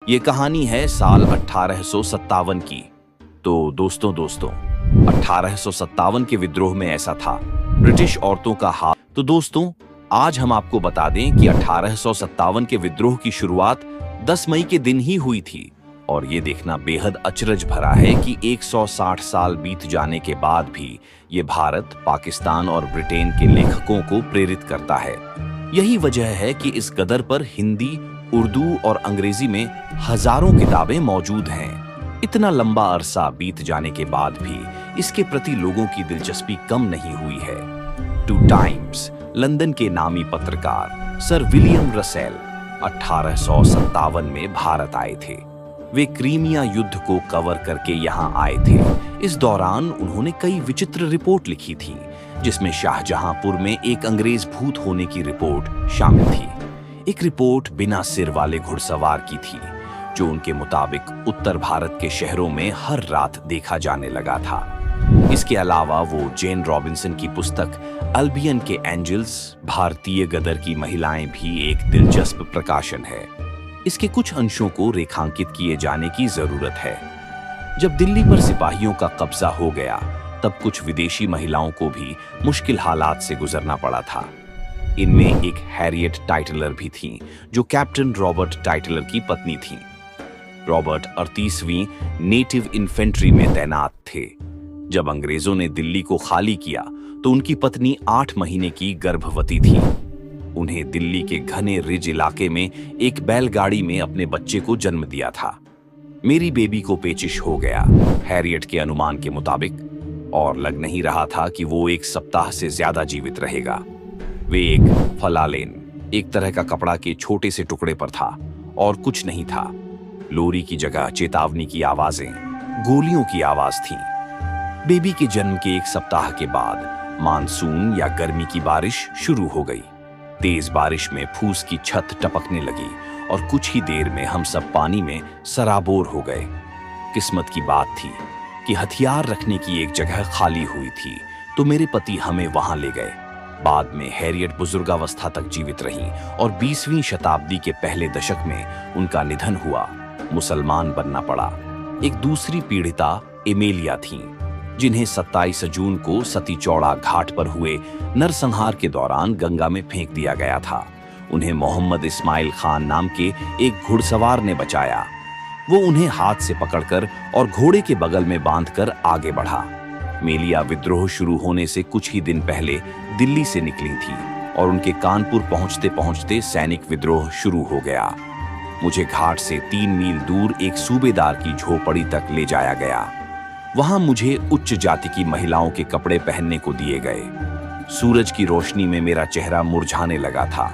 ये कहानी है साल 1857 की। तो दोस्तों 1857 के विद्रोह में ऐसा था, ब्रिटिश औरतों का हाथ। तो दोस्तों आज हम आपको बता दें कि 1857 के विद्रोह की शुरुआत 10 मई के दिन ही हुई थी। और ये देखना बेहद अचरज भरा है कि 160 साल बीत जाने के बाद भी ये भारत, पाकिस्तान और ब्रिटेन के लेखकों को प्रेरित करता है। यही वजह है कि इस गदर पर हिंदी, उर्दू और अंग्रेजी में हजारों किताबें मौजूद हैं। इतना लंबा अरसा बीत जाने के बाद भी इसके प्रति लोगों की दिलचस्पी कम नहीं हुई है। टू टाइम्स लंदन के नामी पत्रकार सर विलियम रसेल 1857 में भारत आए थे। वे क्रीमिया युद्ध को कवर करके यहाँ आए थे। इस दौरान उन्होंने कई विचित्र रिपोर्ट लिखी थी, जिसमें शाहजहांपुर में एक अंग्रेज भूत होने की रिपोर्ट शामिल थी। एक रिपोर्ट बिना सिर वाले घुड़सवार की थी, जो उनके मुताबिक उत्तर भारत के शहरों में हर रात देखा जाने लगा था। इसके अलावा वो जेन रॉबिन्सन की पुस्तक अल्बियन के एंजल्स, भारतीय गदर की महिलाएं भी एक दिलचस्प प्रकाशन है। इसके कुछ अंशों को रेखांकित किए जाने की जरूरत है। जब दिल्ली पर सिपाहियों का कब्जा हो गया, तब कुछ विदेशी महिलाओं को भी मुश्किल हालात से गुजरना पड़ा था। इनमें एक हैरियट टाइटलर भी थीं, जो कैप्टन रॉबर्ट टाइटलर की पत्नी थीं। रॉबर्ट 38वीं नेटिव इन्फेंट्री में तैनात थे। जब अंग्रेजों ने दिल्ली को खाली किया, तो उनकी पत्नी 8 महीने की गर्भवती थी। उन्हें दिल्ली के घने रिज इलाके में एक बैलगाड़ी में अपने बच्चे को जन्म दिया था। मेरी बेबी को पेचिश हो गया, हैरियट के अनुमान के मुताबिक, और लग नहीं रहा था कि वो 1 सप्ताह से ज्यादा जीवित रहेगा। वे एक फलालेन, एक तरह का कपड़ा के छोटे से टुकड़े पर था और कुछ नहीं था। लोरी की जगह चेतावनी की आवाजें, गोलियों की आवाज थी। बेबी के जन्म के 1 सप्ताह के बाद मानसून या गर्मी की बारिश शुरू हो गई। तेज बारिश में फूस की छत टपकने लगी और कुछ ही देर में हम सब पानी में सराबोर हो गए। किस्मत की बात थी कि हथियार रखने की एक जगह खाली हुई थी, तो मेरे पति हमें वहां ले गए। बाद में हैरियट बुजुर्गावस्था तक जीवित रहीं और 20वीं शताब्दी के पहले दशक में उनका निधन हुआ। मुसलमान बनना पड़ा। एक दूसरी पीड़िता एमेलिया थीं, जिन्हें 27 जून को सती चौड़ा घाट पर हुए नरसंहार के दौरान गंगा में फेंक दिया गया था। उन्हें मोहम्मद इस्माइल खान नाम के एक घुड़सवार ने बचाया। वो उन्हें हाथ से पकड़कर और घोड़े के बगल में बांधकर आगे बढ़ा। मेलिया विद्रोह शुरू होने से कुछ ही दिन पहले दिल्ली से निकली थी और उनके कानपुर पहुंचते पहुंचते सैनिक विद्रोह शुरू हो गया। मुझे घाट से 3 मील दूर एक सूबेदार की झोपड़ी तक ले जाया गया। वहां मुझे उच्च जाति की महिलाओं के कपड़े पहनने को दिए गए। सूरज की रोशनी में मेरा चेहरा मुरझाने लगा था।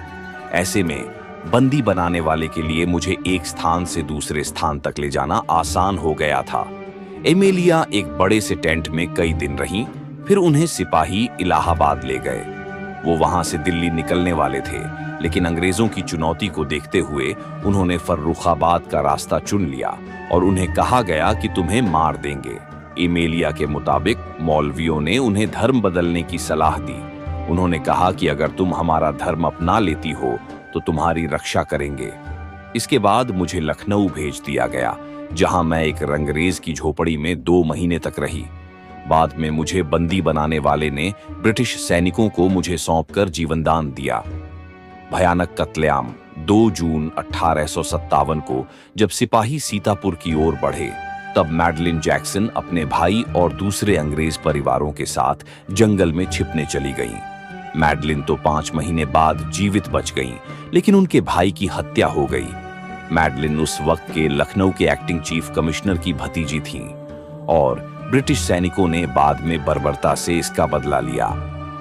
ऐसे में बंदी बनाने वाले के लिए मुझे एक स्थान से दूसरे स्थान तक ले जाना आसान हो गया था। एमेलिया एक बड़े से टेंट में कई दिन रहीं, फिर उन्हें सिपाही इलाहाबाद ले गए। वो वहां से दिल्ली निकलने वाले थे, लेकिन अंग्रेजों की चुनौती को देखते हुए उन्होंने फर्रुखाबाद का रास्ता चुन लिया और उन्हें कहा गया कि तुम्हें मार देंगे। एमेलिया के मुताबिक मौलवियों ने उन्हें धर्म बदलने की सलाह दी। उन्होंने कहा कि अगर तुम हमारा धर्म अपना लेती हो तो तुम्हारी रक्षा करेंगे। इसके बाद मुझे लखनऊ भेज दिया गया, जहां मैं एक रंगरेज की झोपड़ी में 2 महीने तक रही। बाद में मुझे बंदी बनाने वाले ने ब्रिटिश सैनिकों को मुझे सौंपकर जीवनदान दिया। भयानक कत्लेआम 2 जून 1857 को जब सिपाही सीतापुर की ओर बढ़े, तब मैडलिन जैक्सन अपने भाई और दूसरे अंग्रेज परिवारों के साथ जंगल में छिपने चली गईं। मैडलिन तो 5 महीने बाद जीवित बच गईं, लेकिन उनके भाई की हत्या हो गई। मैडलिन उस वक्त के लखनऊ के एक्टिंग चीफ कमिश्नर की भतीजी थीं और ब्रिटिश सैनिकों ने बाद में बर्बरता से इसका बदला लिया।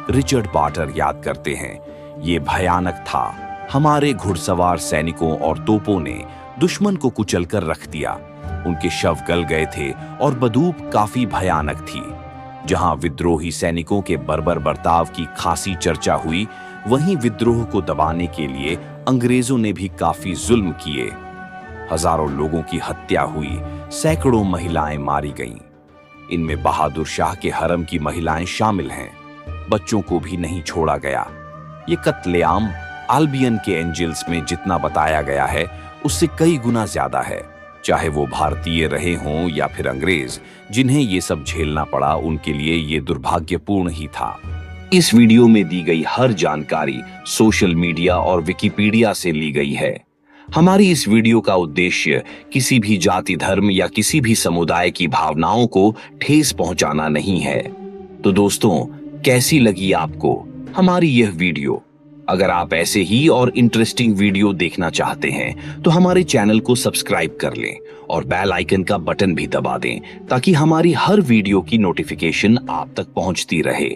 रिचर्ड पाटर याद करते हैं, ये भयानक था। हमारे घुड़सवार सैनिकों और तोपों ने दुश्मन को कुचलकर रख दिया। उनके शव गल गए थे और बदूब काफी भयानक थी। जहां विद्रोही सैनिकों के बर्बर बर्ताव की खासी चर्चा हुई, वहीं विद्रोह को दबाने के लिए अंग्रेजों ने भी काफी जुल्म किए। हजारों लोगों की हत्या हुई, सैकड़ों महिलाएं मारी गईं। इनमें बहादुर शाह के हरम की महिलाएं शामिल हैं। बच्चों को भी नहीं छोड़ा गया। ये कत्लेआम अल्बियन के एंजल्स में जितना बताया गया है, उससे कई गुना ज्यादा है। चाहे वो भारतीय रहे हों या फिर अंग्रेज, जिन्हें ये सब झेलना पड़ा, उनके लिए ये दुर्भाग्यपूर्ण ही था। इस वीडियो में दी गई हर जानकारी सोशल मीडिया और विकिपीडिया से ली गई है। हमारी इस वीडियो का उद्देश्य किसी भी जाति, धर्म या किसी भी समुदाय की भावनाओं को ठेस पहुंचाना नहीं है। तो दोस्तों, कैसी लगी आपको हमारी यह वीडियो? अगर आप ऐसे ही और इंटरेस्टिंग वीडियो देखना चाहते हैं तो हमारे चैनल को सब्सक्राइब कर लें और बेल आइकन का बटन भी दबा दें, ताकि हमारी हर वीडियो की नोटिफिकेशन आप तक पहुंचती रहे।